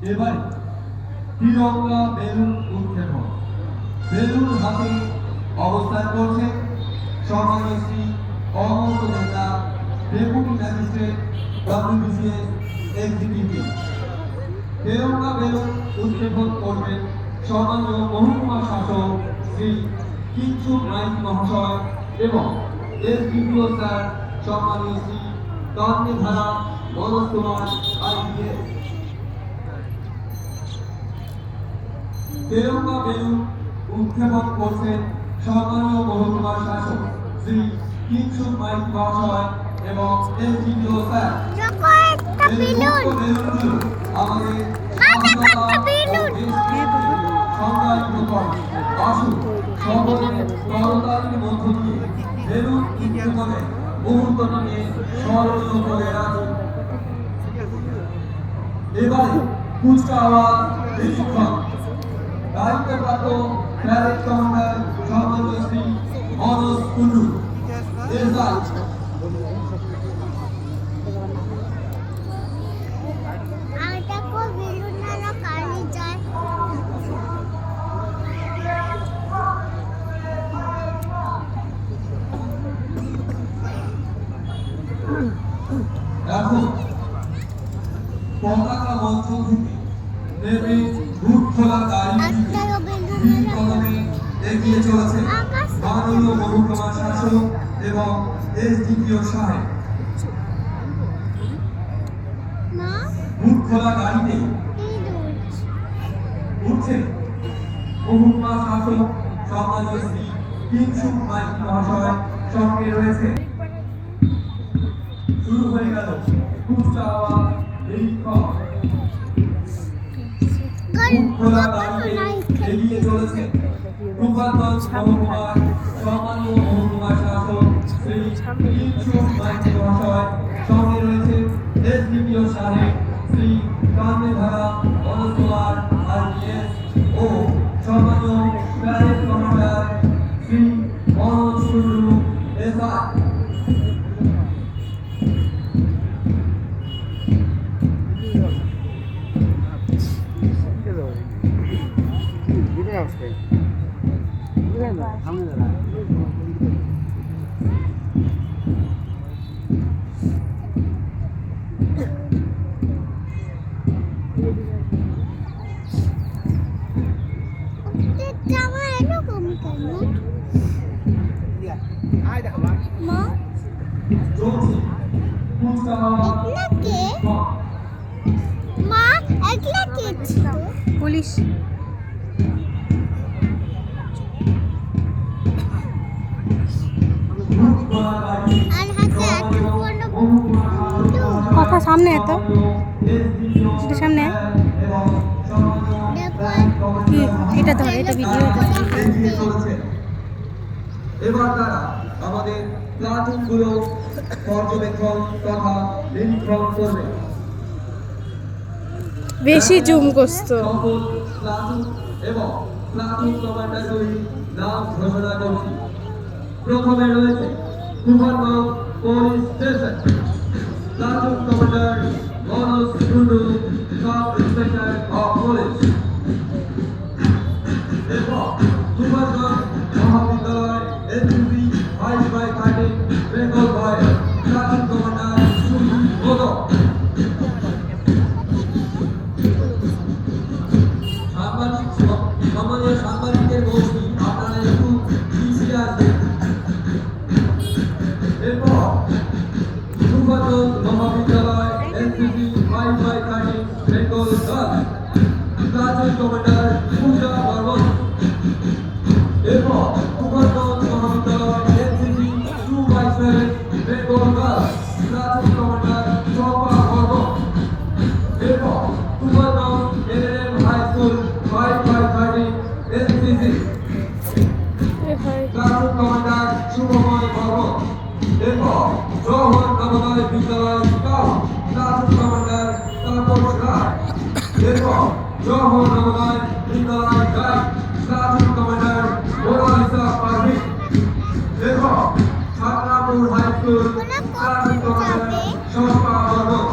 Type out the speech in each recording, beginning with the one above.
এবারে তিরঙ্গা বেলুন উৎক্ষেপণ। বেলুন হাতে অবস্থান করছে সম্মানীয় শ্রী অমর নেতা deputy magistrate WBCS executive. Tiranga balloon উৎক্ষেপণ করবেন সম্মানীয় মহকুমা শাসক শ্রী কিঞ্চুক নাইক মহাশয় এবং এসডিপিও স্যার সম্মানীয় শ্রী কর্ণধারা মনোজ কুমার IPS। তিরঙ্গা বেলুন উৎক্ষেপণ করছেন সম্মানীয় মহকুমা শাসক শ্রী কিঞ্চুক নাইক মহাশয় এবং এসডিপিও স্যার। আমাদের সংজ্ঞায়িত করে আসুন সকলে করতালির মধ্য দিয়ে বেলুন উৎক্ষেপণের মুহূর্তটিকে স্মরণীয় করে রাখুন। এবারে কুচকাওয়াজ নিরীক্ষণ দায়িত্বপ্রাপ্ত প্যারেড কমান্ডার সম্মানীয় শ্রী মনোজ কুন্ডু। এখন পতাকা মঞ্চ থেকে নেমে বুট খোলা গাড়ি কদমে এগিয়ে চলেছে মাননীয় মহকুমা শাসক এবং এসডিপিও সাহেব। বুট খোলা গাড়িতে উঠছে মহকুমা শাসক সম্মানীয় শ্রী কিঞ্চুক নাইক মহাশয়, সঙ্গে রয়েছে। শুরু হয়ে গেল কুচকাওয়াজ নিরীক্ষণ। খোলা গাড়িতে এগিয়ে চলেছে গোপালগঞ্জ মহকুমার সম্মানীয় মহকুমা শাসক শ্রী কিঞ্চুক নাইক মহাশয়, সঙ্গে রয়েছে এসডিপিও সাহেব শ্রী কর্ণধারা মনোজ কুমার IPS ও সম্মানীয় parade commander Shri Manoj Kundu SI। Police কথা সামনে এত সামনে কি এটা ধর, এটা ভিডিও। এবার তারা আমাদের প্লাটুনগুলো পর্যবেক্ষণ তথা নিরীক্ষণ করবে। বেশি জুম করছো। প্লাটুন এবং প্লাটুন কমান্ডারগুলি নাম ঘোষণা করছি। প্রথমে রয়েছে Kumarganj police station, platoon commander Manoj Kundu, sub inspector of police. এরপর কুমারগঞ্জ মহাবিদ্যালয় NCC 5/13 Bengal vice platoon commander Sunil modak. সম্মানীয় সাংবাদিকদের বলছি, আপনারা একটু পিছিয়ে আসবেন। এরপর কুমারগঞ্জ মহাবিদ্যালয় NCC 5/13 Bengal girls platoon commander Puja Barman. এরপর কুমারগঞ্জ মহাবিদ্যালয় NCC 2/7 Bengal girls platoon commander Champa Barman. এরপর Kumarganj NNM high school 5/13 NCC platoon commander Shubhamoy Barman. এরপর জওহর নবোদয় বিদ্যালয় scout platoon commander Tapas Roy. এরপর জওহর নবোদয় বিদ্যালয় guide platoon commander Monalisa Parvin. এরপর Chhatrapur high school platoon commander Shampa Barman.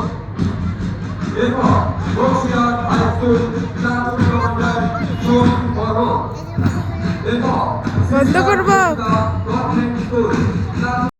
এরপর Baksiar high school Chandpur commander Shahid Barman এবং বন্ধ করবো। Government school